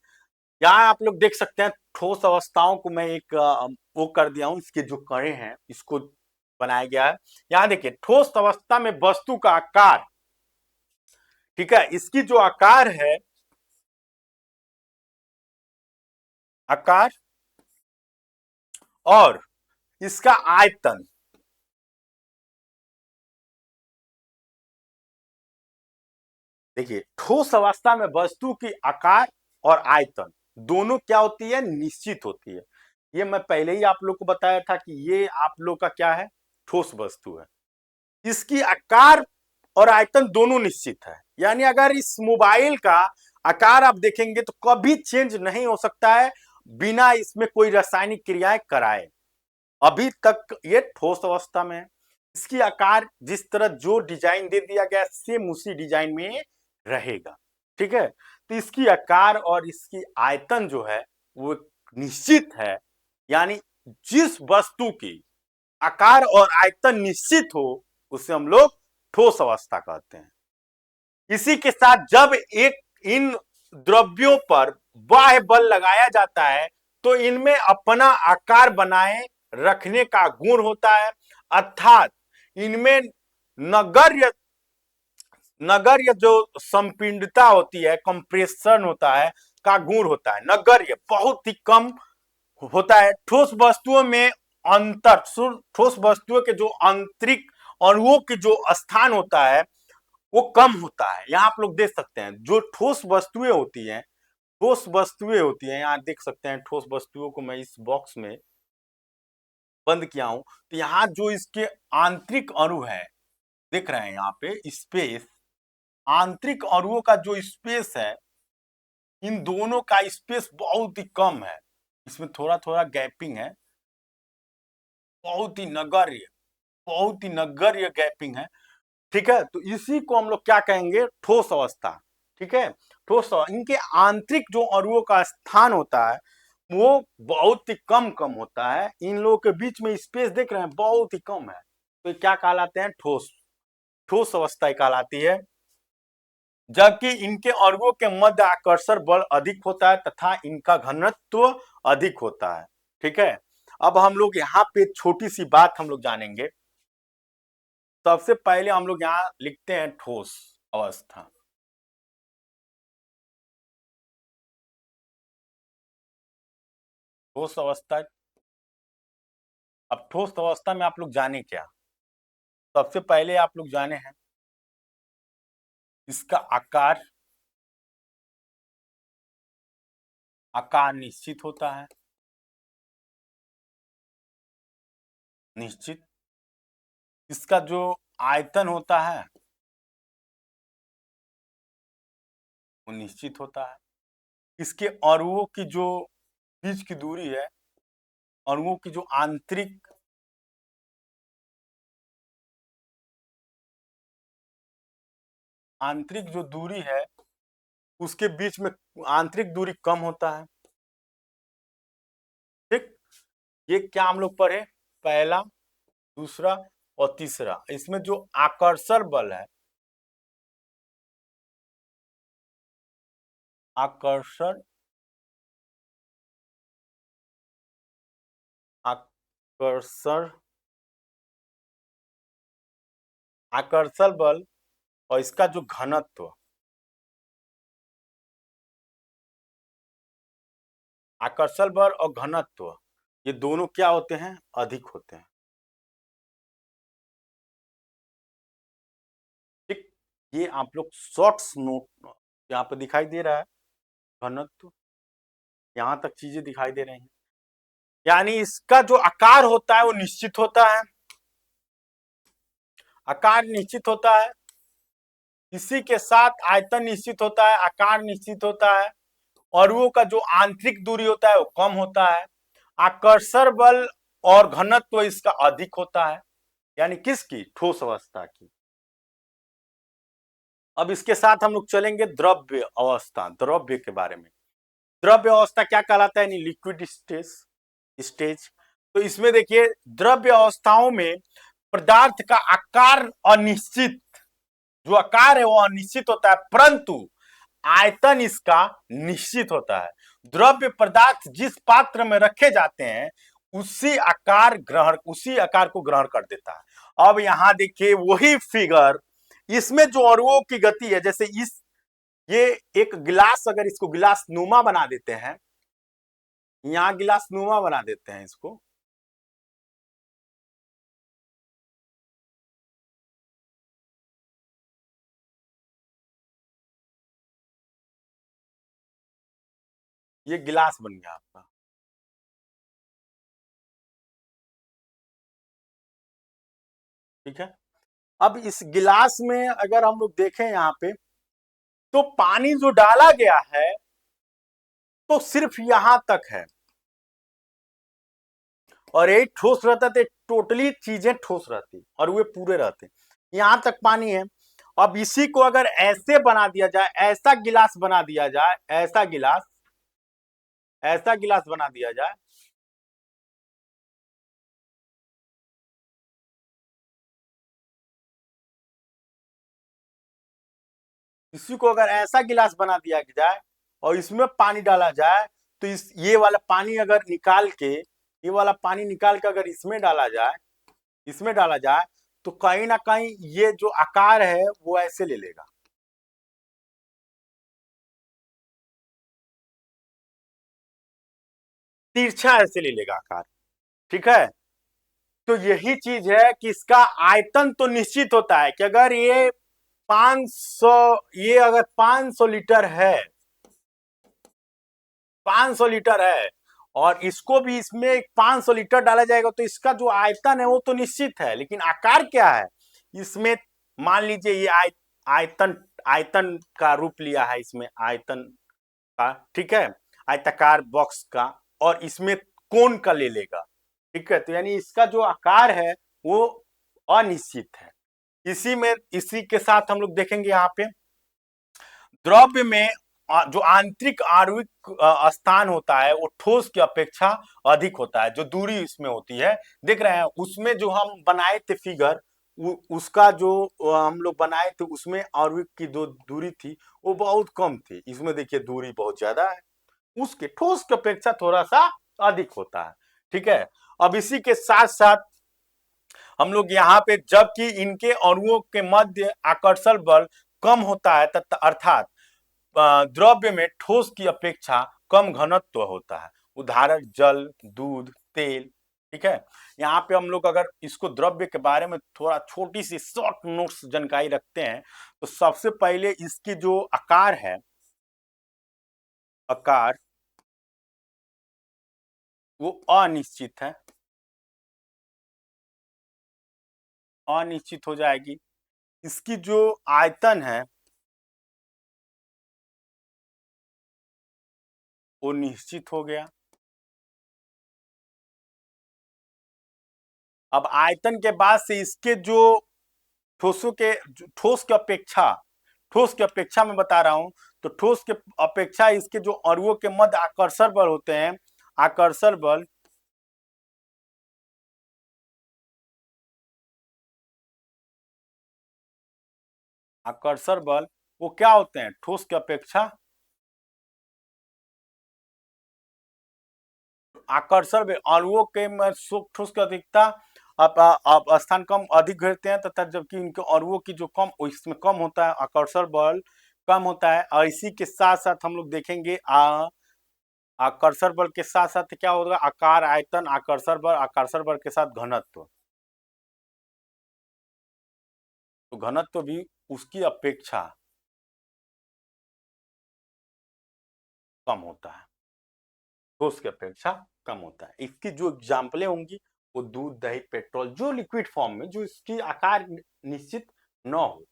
यहाँ आप लोग देख सकते हैं ठोस अवस्थाओं को मैं एक वो कर दिया हूं, इसके जो कड़े हैं इसको बनाया गया है। यहाँ देखिए ठोस अवस्था में वस्तु का आकार, ठीक है, इसकी जो आकार है, आकार और इसका आयतन, देखिए, ठोस अवस्था में वस्तु की आकार और आयतन दोनों क्या होती है, निश्चित होती है। ये मैं पहले ही आप लोग को बताया था कि ये आप लोग का क्या है, ठोस वस्तु है। इसकी आकार और आयतन दोनों निश्चित है। यानी अगर इस मोबाइल का आकार आप देखेंगे तो कभी चेंज नहीं हो सकता है बिना इसमें कोई रासायनिक क्रियाएं कराए। अभी तक ये ठोस अवस्था में है। इसकी आकार जिस तरह जो डिजाइन दे दिया गया सेम उसी डिजाइन में रहेगा। ठीक है, तो इसकी आकार और इसकी आयतन जो है वो निश्चित है। यानी जिस वस्तु की आकार और आयतन निश्चित हो उसे हम लोग ठोस अवस्था कहते हैं। इसी के साथ जब एक इन द्रव्यों पर बाह्य बल लगाया जाता है तो इनमें अपना आकार बनाए रखने का गुण होता है, अर्थात इनमें नगण्य नगण्य जो संपीड़ितता होती है, कंप्रेशन होता है का गुण होता है। नगण्य बहुत ही कम होता है। ठोस वस्तुओं में अंतर, ठोस वस्तुओं के जो आंतरिक अणुओं के जो स्थान होता है वो कम होता है। यहाँ आप लोग देख सकते हैं जो ठोस वस्तुएं होती हैं, ठोस वस्तुएं होती हैं, यहाँ देख सकते हैं ठोस वस्तुओं को मैं इस बॉक्स में बंद किया हूं। तो यहाँ जो इसके आंतरिक अणु है, देख रहे हैं यहाँ पे स्पेस, आंतरिक अणुओं का जो स्पेस है, इन दोनों का स्पेस बहुत ही कम है। इसमें थोड़ा थोड़ा गैपिंग है, बहुत ही नगण्य, बहुत ही नगण्य गैपिंग है। ठीक है, तो इसी को हम लोग क्या कहेंगे, ठोस अवस्था। ठीक है, ठोस इनके आंतरिक जो अणुओं का स्थान होता है वो बहुत ही कम होता है। इन लोगों के बीच में स्पेस देख रहे हैं बहुत ही कम है, तो क्या कहलाते हैं, ठोस, ठोस अवस्था कहलाती है। जबकि इनके अणुओं के मध्य आकर्षण बल अधिक होता है तथा इनका घनत्व अधिक होता है। ठीक है, अब हम लोग यहाँ पे छोटी सी बात हम लोग जानेंगे। सबसे पहले हम लोग यहाँ लिखते हैं ठोस अवस्था। ठोस अवस्था, अब ठोस अवस्था में आप लोग जाने क्या, सबसे पहले आप लोग जाने हैं इसका आकार, आकार निश्चित होता है, निश्चित। इसका जो आयतन होता है वो निश्चित होता है। इसके अणुओं की जो बीच की दूरी है, अणुओं की जो आंतरिक आंतरिक जो दूरी है उसके बीच में आंतरिक दूरी कम होता है। ठीक, ये क्या हम लोग पढ़े, पहला, दूसरा और तीसरा। इसमें जो आकर्षण बल है, आकर्षण, आकर्षण, आकर्षण बल और इसका जो घनत्व, आकर्षण बल और घनत्व ये दोनों क्या होते हैं, अधिक होते हैं। ठीक, ये आप लोग शॉर्ट्स नोट यहाँ पे दिखाई दे रहा है, घनत्व, यहाँ तक चीजें दिखाई दे रही हैं। यानी इसका जो आकार होता है वो निश्चित होता है, आकार निश्चित होता है। इसी के साथ आयतन निश्चित होता है, आकार निश्चित होता है, अणुओं का जो आंतरिक दूरी होता है वो कम होता है, आकर्षण बल और घनत्व इसका अधिक होता है। यानी किसकी, ठोस अवस्था की। अब इसके साथ हम लोग चलेंगे द्रव्य अवस्था, द्रव्य के बारे में। द्रव्य अवस्था क्या कहलाता है, यानी लिक्विड स्टेज, स्टेज। तो इसमें देखिए द्रव्य अवस्थाओं में पदार्थ का आकार अनिश्चित, जो आकार है वो अनिश्चित होता है, परंतु आयतन इसका निश्चित होता है। द्रव्य पदार्थ जिस पात्र में रखे जाते हैं उसी आकार को ग्रहण कर देता है। अब यहां देखिए वही फिगर, इसमें जो अणुओं की गति है, जैसे ये एक गिलास, अगर इसको गिलास नुमा बना देते हैं, यहां गिलास नुमा बना देते हैं इसको, ये गिलास बन गया आपका। ठीक है। अब इस गिलास में अगर हम लोग देखें यहाँ पे, तो पानी जो डाला गया है तो सिर्फ यहां तक है, और एक ठोस रहता तो टोटली चीजें ठोस रहती और वे पूरे रहते। यहां तक पानी है। अब इसी को अगर ऐसे बना दिया जाए, ऐसा गिलास बना दिया जाए, ऐसा गिलास बना दिया जाए, इसी को अगर ऐसा गिलास बना दिया जाए और इसमें पानी डाला जाए, तो इस ये वाला पानी अगर निकाल के, ये वाला पानी निकाल के अगर इसमें डाला जाए, इसमें डाला जाए, तो कहीं ना कहीं ये जो आकार है वो ऐसे ले लेगा। तिरछा ऐसे ले लेगा आकार। ठीक है। तो यही चीज है कि इसका आयतन तो निश्चित होता है कि अगर ये 500, ये अगर 500 लीटर है, 500 लीटर है, और इसको भी इसमें 500 लीटर डाला जाएगा, तो इसका जो आयतन है वो तो निश्चित है, लेकिन आकार क्या है इसमें। मान लीजिए ये आयतन, आयतन का रूप लिया है इसमें, आयतन का। ठीक है। आयताकार बॉक्स का, और इसमें कोन का ले लेगा। ठीक है। तो यानी इसका जो आकार है वो अनिश्चित है। इसी में, इसी के साथ हम लोग देखेंगे यहाँ पे द्रव्य में जो आंतरिक आणविक स्थान होता है वो ठोस की अपेक्षा अधिक होता है। जो दूरी इसमें होती है, देख रहे हैं उसमें जो हम बनाए थे फिगर, उसका जो हम लोग बनाए थे उसमें आणविक की जो दूरी थी वो बहुत कम थी। इसमें देखिए दूरी बहुत ज्यादा है, उसके ठोस की अपेक्षा थोड़ा सा अधिक होता है। ठीक है। अब इसी के साथ साथ हम लोग यहाँ पे, जबकि इनके अणुओं के मध्य आकर्षण बल कम होता है, अर्थात द्रव्य में ठोस की अपेक्षा कम घनत्व होता है। उदाहरण जल, दूध, तेल। ठीक है। यहाँ पे हम लोग अगर इसको द्रव्य के बारे में थोड़ा छोटी सी शॉर्ट नोट्स जानकारी रखते हैं, तो सबसे पहले इसकी जो आकार है, आकार वो अनिश्चित है, अनिश्चित हो जाएगी। इसकी जो आयतन है वो निश्चित हो गया। अब आयतन के बाद से इसके जो ठोसों के, ठोस की अपेक्षा, ठोस की अपेक्षा मैं बता रहा हूं, तो ठोस के अपेक्षा इसके जो अणुओं के मध्य आकर्षण बल होते हैं, आकर्षण बल, आकर्षण बल वो क्या होते हैं ठोस की अपेक्षा, आकर्षण बल अणुओं के में ठोस की अधिकता, अब स्थान कम अधिक घटते हैं, तथा जबकि इनके अणुओं की जो कम, इसमें कम होता है, आकर्षण बल कम होता है। और इसी के साथ साथ हम लोग देखेंगे आकर्षण बल के साथ साथ क्या होगा, आकार, आयतन, आकर्षण बल के साथ घनत्व। तो घनत्व भी उसकी अपेक्षा कम होता है, ठोस की अपेक्षा कम होता है। इसकी जो एग्जाम्पलें होंगी वो दूध, दही, पेट्रोल, जो लिक्विड फॉर्म में, जो इसकी आकार निश्चित न हो,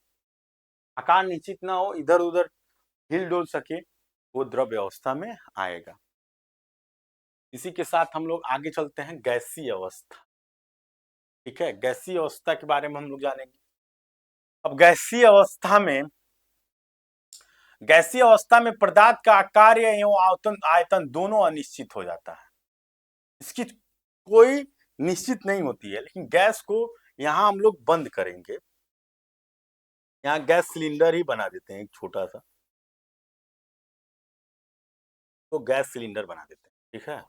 आकार निश्चित ना हो, इधर उधर हिल डोल सके, वो द्रव्य अवस्था में आएगा। इसी के साथ हम लोग आगे चलते हैं गैसीय अवस्था। ठीक है। गैसीय अवस्था के बारे में हम लोग जानेंगे। अब गैसीय अवस्था में, गैसीय अवस्था में पदार्थ का कार्य एवं आयतन, आयतन दोनों अनिश्चित हो जाता है। इसकी कोई निश्चित नहीं होती है। लेकिन गैस को यहाँ हम लोग बंद करेंगे, यहाँ गैस सिलेंडर ही बना देते हैं एक छोटा सा, तो गैस सिलेंडर बना देते हैं। ठीक है।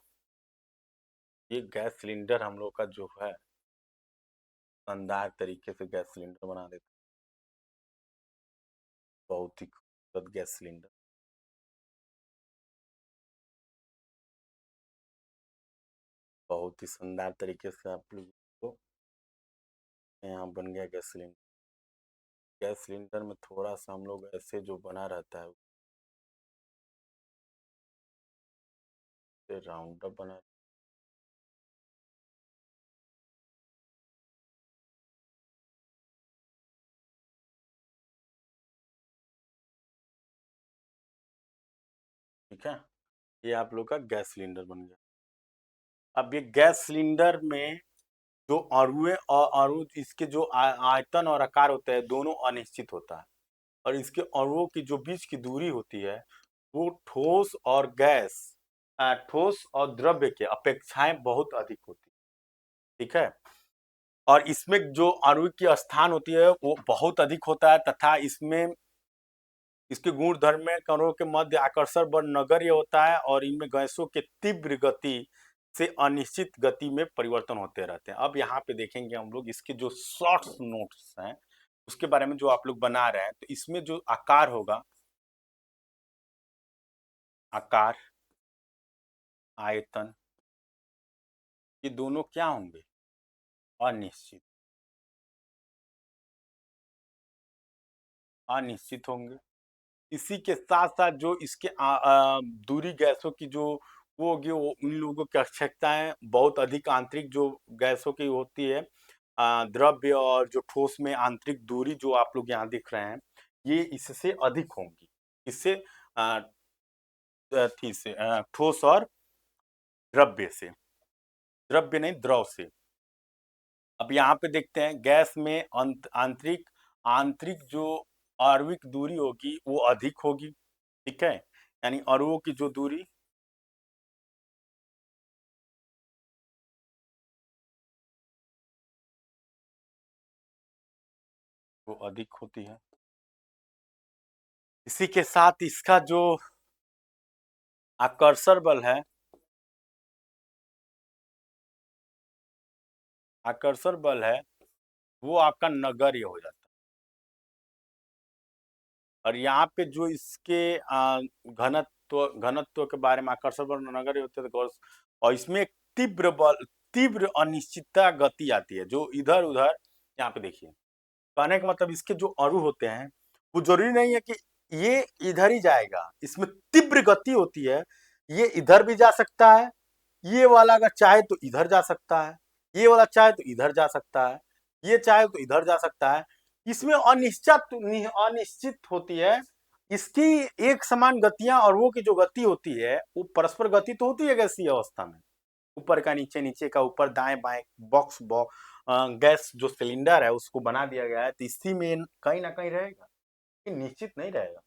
ये गैस सिलेंडर हम लोग का जो है शानदार तरीके से गैस सिलेंडर बना देते हैं, बहुत ही खूबसूरत गैस सिलेंडर, बहुत ही शानदार तरीके से आप लोग को यहाँ बन गया गैस सिलेंडर। गैस सिलेंडर में थोड़ा सा हम लोग ऐसे जो बना रहता है राउंड अप बना, ठीक है। ये आप लोग का गैस सिलेंडर बन गया। अब ये गैस सिलेंडर में जो अणुएं और अणु इसके जो आयतन और आकार होता है दोनों अनिश्चित होता है, और इसके अणुओं की जो बीच की दूरी होती है वो ठोस और गैस ठोस और द्रव्य के अपेक्षाएं बहुत अधिक होती है, ठीक है। और इसमें जो अणु की स्थान होती है वो बहुत अधिक होता है, तथा इसमें इसके गुण धर्म में कणों के मध्य आकर्षण बल नगण्य होता है, और इनमें गैसों के तीव्र गति से अनिश्चित गति में परिवर्तन होते रहते हैं। अब यहाँ पे देखेंगे हम लोग इसके जो शॉर्ट नोट्स हैं उसके बारे में जो आप लोग बना रहे हैं, तो इसमें जो आकार होगा, आकार, आयतन, ये दोनों क्या होंगे, अनिश्चित, अनिश्चित होंगे। इसी के साथ साथ जो इसके दूरी गैसों की जो वो होगी वो उन लोगों की आवश्यकताएं बहुत अधिक आंतरिक जो गैसों की होती है, द्रव्य और जो ठोस में आंतरिक दूरी जो आप लोग यहाँ दिख रहे हैं ये इससे अधिक होंगी, इससे थी से ठोस और द्रव्य से, द्रव्य नहीं द्रव से। अब यहाँ पे देखते हैं गैस में आंतरिक आंतरिक जो आणविक दूरी होगी वो अधिक होगी, ठीक है, यानी अणुओं की जो दूरी वो अधिक होती है। इसी के साथ इसका जो आकर्षण बल है, आकर्षण बल है वो आपका नगण्य हो जाता है। और यहाँ पे जो इसके घनत्व के बारे में आकर्षण बल नगण्य होते हैं, और इसमें एक तीव्र बल, तीव्र अनिश्चितता गति आती है जो इधर उधर, यहाँ पे देखिए कहने का मतलब इसके जो अणु होते हैं वो जरूरी नहीं है कि ये इधर ही जाएगा, इसमें तीव्र गति होती है, ये इधर भी जा सकता है, ये वाला अगर चाहे तो इधर जा सकता है, ये वाला चाहे तो इधर जा सकता है, ये चाहे तो इधर जा सकता है। इसमें अनिश्चित अनिश्चित होती है इसकी एक समान गतियां, और वो की जो गति होती है वो परस्पर गति तो होती है गैसीय अवस्था में, ऊपर का नीचे, नीचे का ऊपर, दाएं बाएं बॉक्स गैस जो सिलेंडर है उसको बना दिया गया है, तो इसी में कहीं ना कहीं रहेगा, ये निश्चित नहीं रहेगा।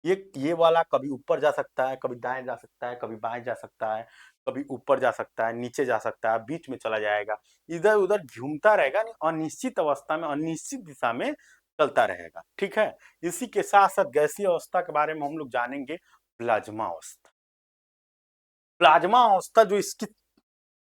ये वाला कभी ऊपर जा सकता है, कभी दाएं जा सकता है, कभी बाएं जा सकता है, कभी ऊपर जा सकता है, नीचे जा सकता है, बीच में चला जाएगा, इधर उधर घूमता रहेगा, अनिश्चित अवस्था में अनिश्चित दिशा में चलता रहेगा, ठीक है। इसी के साथ साथ गैसीय अवस्था के बारे में हम लोग जानेंगे, प्लाज्मा अवस्था। प्लाज्मा अवस्था जो इसकी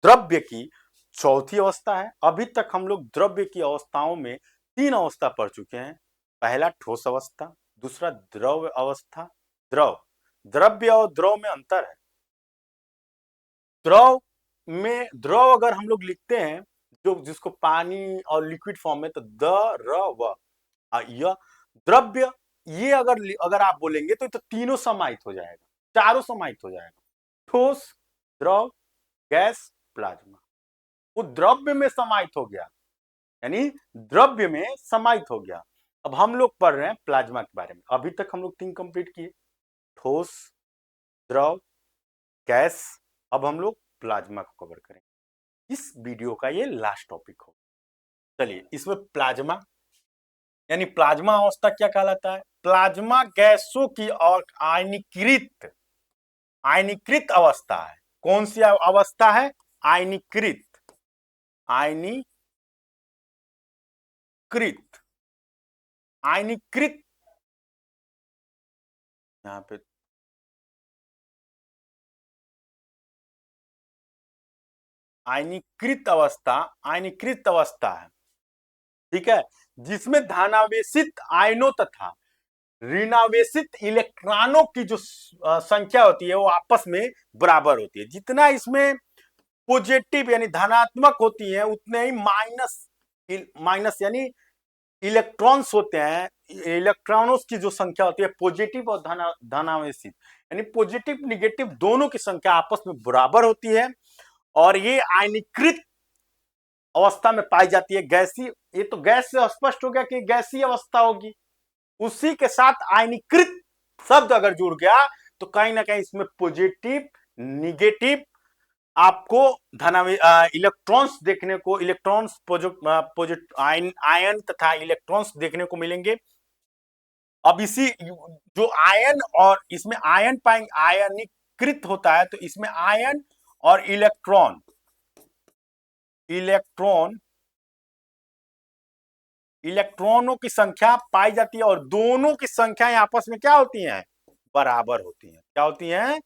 द्रव्य की चौथी अवस्था है। अभी तक हम लोग द्रव्य की अवस्थाओं में तीन अवस्था पढ़ चुके हैं, पहला ठोस अवस्था, दूसरा द्रव अवस्था, द्रव, द्रव्य और द्रव में अंतर है। द्रव में, द्रव अगर हम लोग लिखते हैं जो जिसको पानी और लिक्विड फॉर्म में, तो द्रव, यह द्रव्य, ये अगर आप बोलेंगे तो तीनों समाहित हो जाएगा, चारों समाहित हो जाएगा, ठोस, द्रव, गैस, प्लाज्मा। वो द्रव्य में समाहित हो गया, यानी द्रव्य में समाहित हो गया। अब हम लोग पढ़ रहे हैं प्लाज्मा के बारे में। अभी तक हम लोग तीन कंप्लीट किए, ठोस, द्रव, गैस, अब हम लोग प्लाज्मा को कवर करेंगे। इस वीडियो का ये लास्ट टॉपिक हो। चलिए, इसमें प्लाज्मा यानी प्लाज्मा अवस्था क्या कहलाता है? प्लाज्मा गैसों की और आयनीकृत, आयनीकृत अवस्था है। कौन सी अवस्था है? आयनीकृत, आयनीकृत, आयनीकृत, यहाँ पे आयनीकृत अवस्था, आयनीकृत अवस्था है, ठीक है, जिसमें धनावेशित आयनों तथा ऋणावेशित इलेक्ट्रॉनों की जो संख्या होती है वो आपस में बराबर होती है। जितना इसमें पॉजिटिव यानी धनात्मक होती है उतने ही माइनस, माइनस यानी इलेक्ट्रॉन्स होते हैं, इलेक्ट्रॉनों की जो संख्या होती है पॉजिटिव और धनावेशित, यानी पॉजिटिव निगेटिव दोनों की संख्या आपस में बराबर होती है और ये आयनीकृत अवस्था में पाई जाती है। गैसीय, ये तो गैस से स्पष्ट हो गया कि गैसीय अवस्था होगी। उसी के साथ आयनीकृत शब्द अगर जुड़ गया तो कहीं ना कहीं इसमें पॉजिटिव निगेटिव आपको इलेक्ट्रॉन्स देखने को, इलेक्ट्रॉन्स आयन तथा इलेक्ट्रॉन्स देखने को मिलेंगे। अब इसी जो आयन और इसमें आयन पाएंगे, आयनीकृत होता है तो इसमें आयन और इलेक्ट्रॉन इलेक्ट्रॉनों की संख्या पाई जाती है और दोनों की संख्याएं आपस में क्या होती हैं? बराबर होती हैं। क्या होती हैं?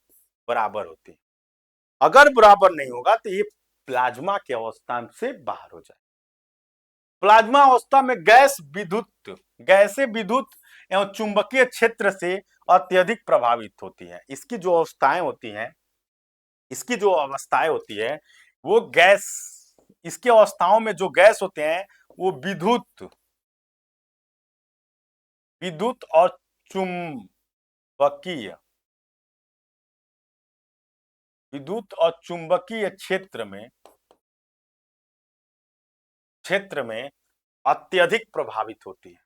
बराबर होती हैं। अगर बराबर नहीं होगा तो ये प्लाज्मा की अवस्था से बाहर हो जाए। प्लाज्मा अवस्था में गैसें विद्युत एवं चुंबकीय क्षेत्र से अत्यधिक प्रभावित होती है। इसकी जो अवस्थाएं होती है वो गैस, इसकी अवस्थाओं में जो गैस होते हैं वो विद्युत और चुंबकीय क्षेत्र में अत्यधिक प्रभावित होती है।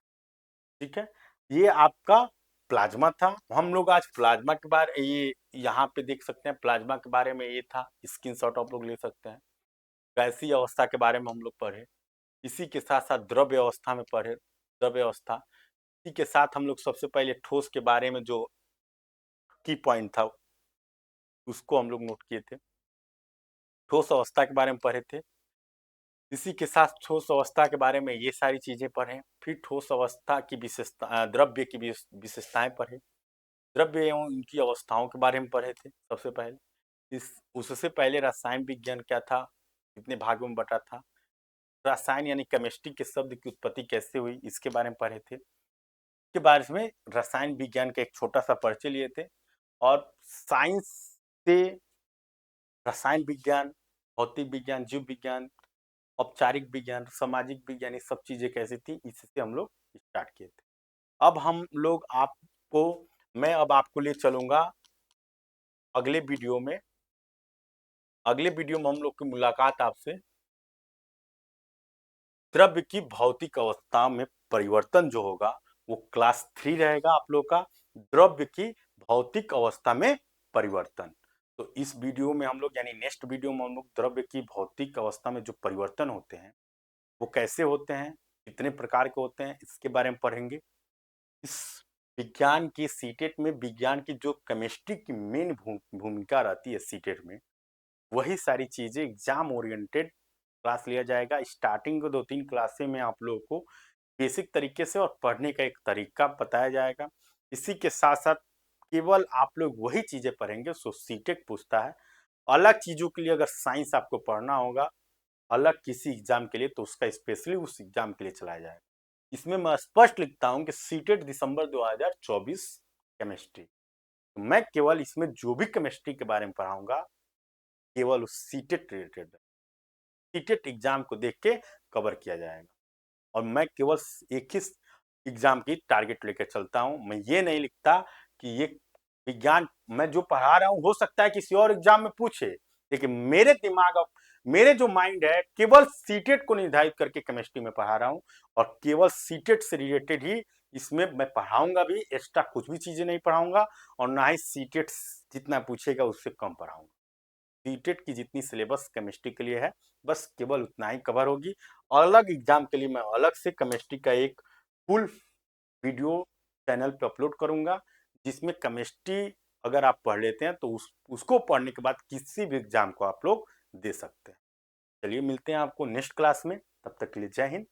ठीक है, ये आपका प्लाज्मा था। हम लोग आज प्लाज्मा के बारे, ये यहाँ पे देख सकते हैं प्लाज्मा के बारे में, ये था स्क्रीनशॉट आप लोग ले सकते हैं। गैसीय अवस्था के बारे में हम लोग पढ़े, इसी के साथ साथ द्रव्य अवस्था में पढ़े, द्रव्य अवस्था। इसी के साथ हम लोग सबसे पहले ठोस के बारे में जो की पॉइंट था उसको हम लोग नोट किए थे, ठोस अवस्था के बारे में पढ़े थे। इसी के साथ ठोस अवस्था के बारे में ये सारी चीजें पढ़ें। फिर ठोस अवस्था की विशेषता, द्रव्य की विशेषताएं पढ़े, द्रव्य एवं उनकी अवस्थाओं के बारे में पढ़े थे सबसे पहले। उससे पहले रसायन विज्ञान क्या था, कितने भागों में बटा था, रसायन यानी केमिस्ट्री के शब्द की उत्पत्ति कैसे हुई, इसके बारे में पढ़े थे। इसके बारे में रसायन विज्ञान का एक छोटा सा परिचय लिए थे और साइंस से रसायन विज्ञान, भौतिक विज्ञान, जीव विज्ञान, औपचारिक विज्ञान, सामाजिक विज्ञान, ये सब चीजें कैसी थी, इससे हम लोग स्टार्ट किए थे। अब मैं अब आपको ले चलूंगा अगले वीडियो में। अगले वीडियो में हम लोग की मुलाकात आपसे द्रव्य की भौतिक अवस्था में परिवर्तन जो होगा वो क्लास 3 रहेगा आप लोग का, द्रव्य की भौतिक अवस्था में परिवर्तन। तो इस वीडियो में हम लोग, यानी नेक्स्ट वीडियो में हम लोग द्रव्य की भौतिक अवस्था में जो परिवर्तन होते हैं वो कैसे होते हैं, कितने प्रकार के होते हैं, इसके बारे में पढ़ेंगे। इस विज्ञान की सीटेट में विज्ञान की जो केमिस्ट्री की मेन भूमिका रहती है सीटेट में, वही सारी चीजें एग्जाम ओरिएंटेड क्लास लिया जाएगा। स्टार्टिंग को 2-3 क्लासे में आप लोगों को बेसिक तरीके से और पढ़ने का एक तरीका बताया जाएगा। इसी के साथ साथ केवल आप लोग वही चीजें पढ़ेंगे सो सीटेट पूछता है। अलग चीजों के लिए अगर साइंस आपको पढ़ना होगा अलग किसी एग्जाम के लिए तो उसका स्पेशली उस एग्जाम के लिए चलाया जाएगा। इसमें मैं स्पष्ट लिखता हूं कि सीटेट दिसंबर 2024 केमिस्ट्री, तो मैं केवल इसमें जो भी केमिस्ट्री के बारे में पढ़ाऊंगा केवल उस सीटेट रिलेटेड, सीटेट एग्जाम को देख के कवर किया जाएगा। और मैं केवल एक ही एग्जाम की टारगेट लेकर चलता हूं। मैं ये नहीं लिखता कि ये विज्ञान मैं जो पढ़ा रहा हूं हो सकता है किसी और एग्जाम में पूछे, लेकिन मेरे जो माइंड है केवल सीटेट को निर्धारित करके केमिस्ट्री में पढ़ा रहा हूं और केवल सीटेट से रिलेटेड ही इसमें मैं पढ़ाऊंगा भी, एक्स्ट्रा कुछ भी चीजें नहीं पढ़ाऊंगा और ना ही सीटेट जितना पूछेगा उससे कम पढ़ाऊंगा। सीटेट की जितनी सिलेबस केमिस्ट्री के लिए है बस केवल उतना ही कवर होगी। अलग एग्जाम के लिए मैं अलग से केमिस्ट्री का एक फुल वीडियो चैनल पे अपलोड करूंगा जिसमें केमिस्ट्री अगर आप पढ़ लेते हैं तो उसको पढ़ने के बाद किसी भी एग्जाम को आप लोग दे सकते हैं। चलिए मिलते हैं आपको नेक्स्ट क्लास में, तब तक के लिए जय हिंद।